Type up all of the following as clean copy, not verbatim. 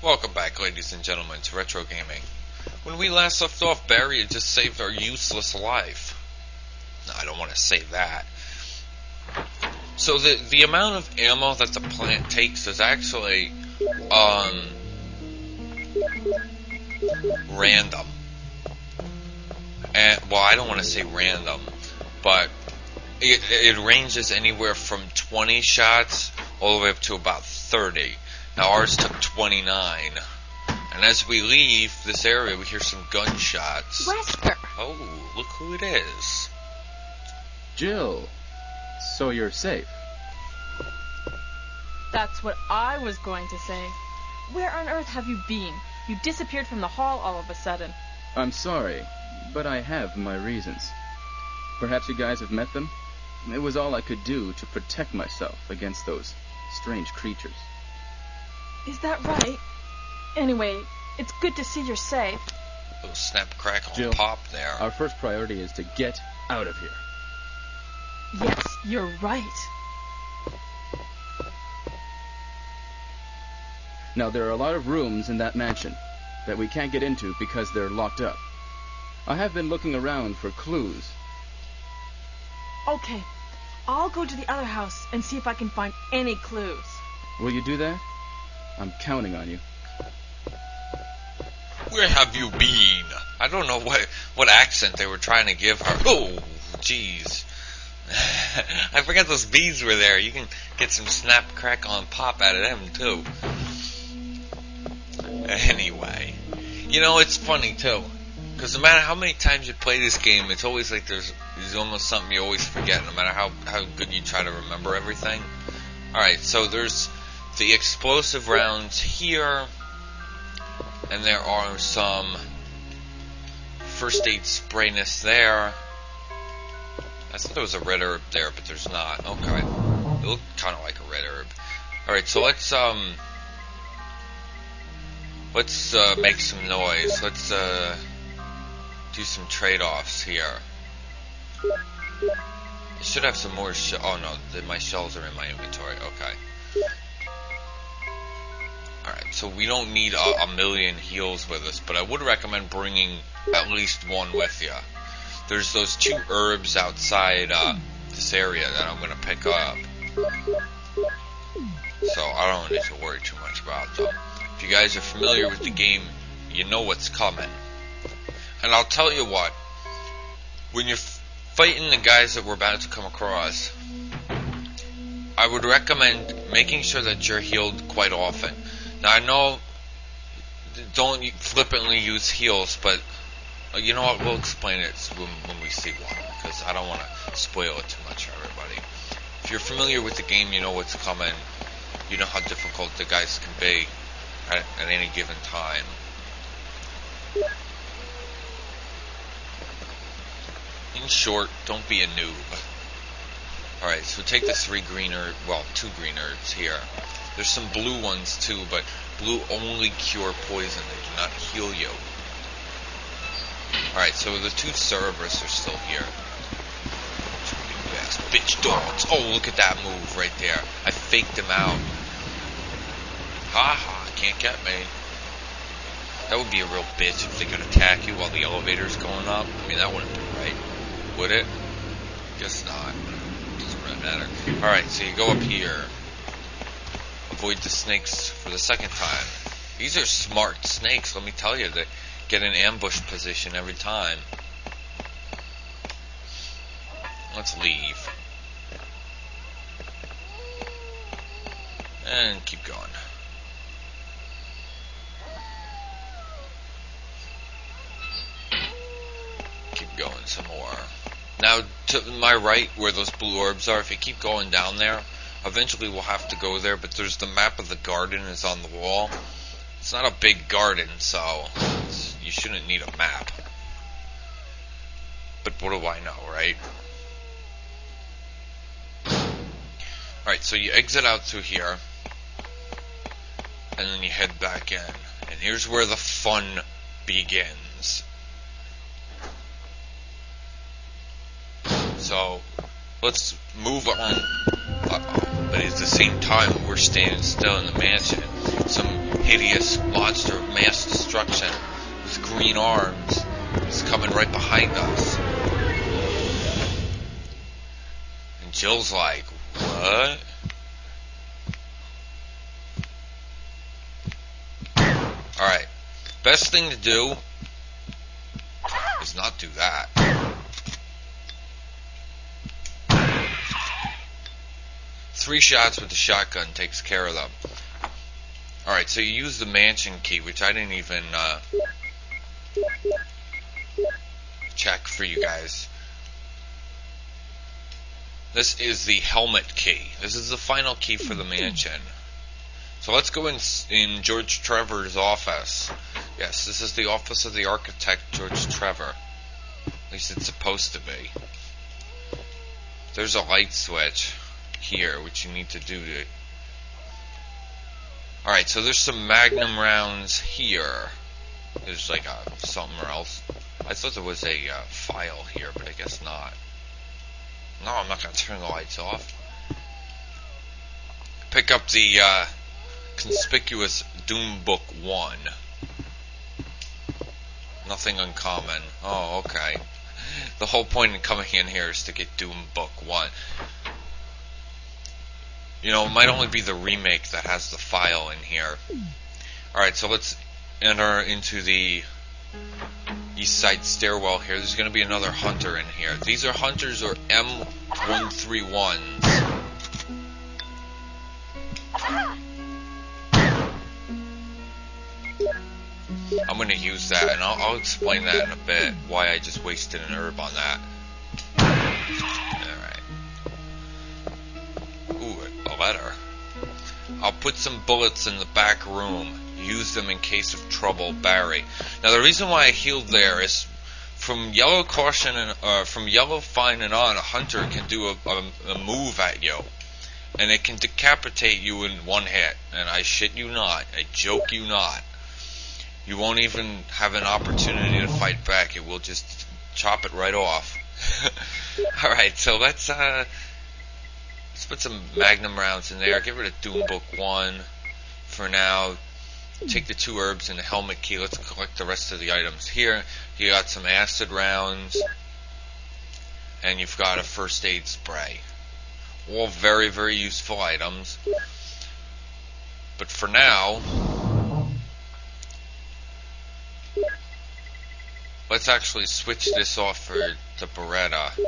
Welcome back, ladies and gentlemen, to Retro Gaming. When we last left off, Barry had just saved our useless life. No, I don't want to say that. So the amount of ammo that the plant takes is actually random. And well, I don't want to say random, but it ranges anywhere from 20 shots all the way up to about 30. Now ours took 29. And as we leave this area, we hear some gunshots. Wesker! Oh, look who it is. Jill, so you're safe. That's what I was going to say. Where on earth have you been? You disappeared from the hall all of a sudden. I'm sorry, but I have my reasons. Perhaps you guys have met them? It was all I could do to protect myself against those strange creatures. Is that right? Anyway, it's good to see you're safe. Little snap, crackle, Jill, pop there. Our first priority is to get out of here. Yes, you're right. Now, there are a lot of rooms in that mansion that we can't get into because they're locked up. I have been looking around for clues. Okay, I'll go to the other house and see if I can find any clues. Will you do that? I'm counting on you. Where have you been? I don't know what accent they were trying to give her. Oh, jeez. I forgot those bees were there. You can get some snap, crackle, and pop out of them, too. Anyway. You know, it's funny, too. Because no matter how many times you play this game, it's always like there's almost something you always forget, no matter how good you try to remember everything. Alright, so there's the explosive rounds here, and there are some first aid sprayness there. I thought there was a red herb there, but there's not. Okay. It looked kind of like a red herb. Alright, so let's make some noise. Let's do some trade-offs here. I should have some more oh no, my shells are in my inventory. Okay. Alright, so we don't need a million heals with us, but I would recommend bringing at least one with you. There's those 2 herbs outside this area that I'm going to pick up. So I don't need to worry too much about them. If you guys are familiar with the game, you know what's coming. And I'll tell you what, when you're fighting the guys that we're about to come across, I would recommend making sure that you're healed quite often. Now, I know, don't flippantly use heals, but you know what, we'll explain it when we see one, because I don't want to spoil it too much for everybody. If you're familiar with the game, you know what's coming, you know how difficult the guys can be at any given time. In short, don't be a noob. Alright, so take the 2 green herbs here. There's some blue ones too, but blue only cure poison, they do not heal you. Alright, so the 2 Cerberus are still here. Yes, bitch dogs. Oh, look at that move right there. I faked him out. Haha, can't get me. That would be a real bitch if they could attack you while the elevator's going up. I mean, that wouldn't be right. Would it? Guess not. Doesn't really matter. Alright, so you go up here. Avoid the snakes for the second time. These are smart snakes, let me tell you. They get in ambush position every time. Let's leave. And keep going. Keep going some more. Now, to my right, where those blue orbs are, if you keep going down there, eventually we'll have to go there, but there's the map of the garden is on the wall. It's not a big garden, so you shouldn't need a map. But what do I know, right? Alright, so you exit out through here, and then you head back in. And here's where the fun begins. So, let's move on. Uh-oh. but at the same time we're standing still in the mansion. Some hideous monster of mass destruction with green arms is coming right behind us. And Jill's like, what? Alright, best thing to do is not do that. Three shots with the shotgun takes care of them. Alright, so you use the mansion key, which I didn't even check for you guys. This is the helmet key. This is the final key for the mansion. So let's go in George Trevor's office. Yes, this is the office of the architect, George Trevor. At least it's supposed to be. There's a light switch here, which you need to do to... Alright, so there's some Magnum rounds here. There's like something else. I thought there was a file here, but I guess not. No, I'm not going to turn the lights off. Pick up the conspicuous Doom Book 1. Nothing uncommon. Oh, okay. The whole point in coming in here is to get Doom Book 1. You know, it might only be the remake that has the file in here. Alright, so let's enter into the east side stairwell here. There's going to be another hunter in here. These are hunters or M131s. I'm going to use that, and I'll explain that in a bit, why I just wasted an herb on that. Alright. Ooh, a letter. I'll put some bullets in the back room. Use them in case of trouble, Barry. Now, the reason why I healed there is from yellow caution and from yellow fine and on, a hunter can do a move at you, and it can decapitate you in one hit. And I shit you not, I joke you not. You won't even have an opportunity to fight back. It will just chop it right off. Alright, so let's put some Magnum rounds in there. Get rid of Doom Book 1 for now. Take the 2 herbs and the helmet key. Let's collect the rest of the items. Here, you got some acid rounds, and you've got a first aid spray. All very, very useful items. But for now, let's actually switch this off for the Beretta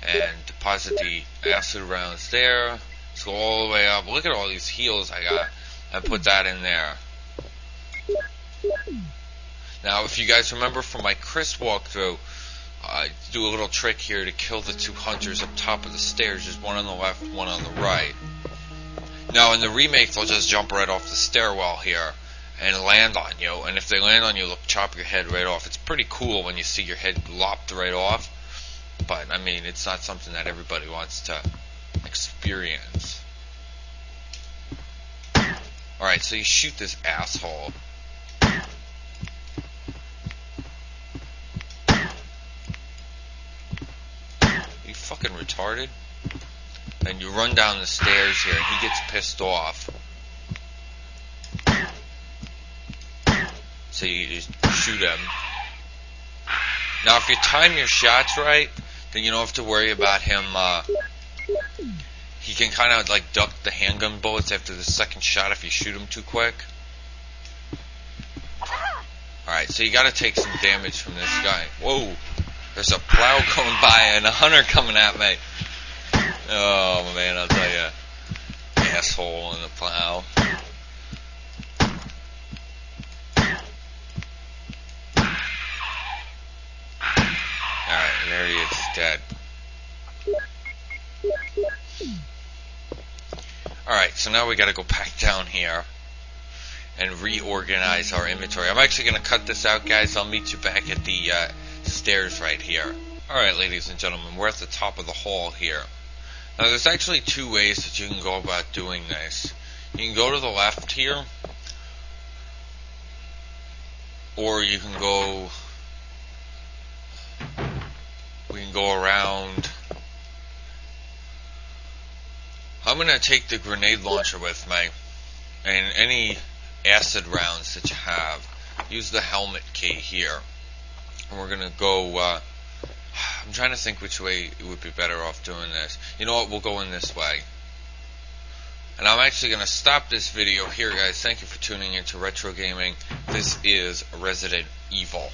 and deposit the acid rounds there. Let's go all the way up. Look at all these heals I got. And put that in there. Now, if you guys remember from my Chris walkthrough, I do a little trick here to kill the 2 hunters up top of the stairs. There's one on the left, one on the right. Now, in the remake, they'll just jump right off the stairwell here and land on you. And if they land on you, they'll chop your head right off. It's pretty cool when you see your head lopped right off. But, I mean, it's not something that everybody wants to experience. Alright, so you shoot this asshole. You fucking retarded? And you run down the stairs here, and he gets pissed off. So you just shoot him. Now, if you time your shots right, then you don't have to worry about him, he can kind of like duck the handgun bullets after the second shot if you shoot him too quick. Alright, so you gotta take some damage from this guy. Whoa! There's a plow going by and a hunter coming at me. Oh man, I'll tell you. Asshole in the plow. Alright, there he is, dead. Alright, so now we gotta go back down here and reorganize our inventory. I'm actually gonna cut this out, guys. I'll meet you back at the stairs right here. Alright, ladies and gentlemen, we're at the top of the hall here. Now, there's actually 2 ways that you can go about doing this. You can go to the left here, or you can go... we can go around... I'm going to take the grenade launcher with me, and any acid rounds that you have. Use the helmet key here. And we're going to go, I'm trying to think which way it would be better off doing this. You know what, we'll go in this way. And I'm actually going to stop this video here, guys. Thank you for tuning into Retro Gaming. This is Resident Evil.